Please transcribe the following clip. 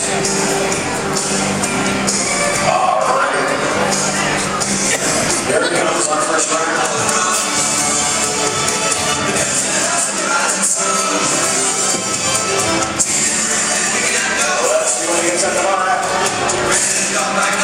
Here it comes, our first round. Let's see what he gets at the bar.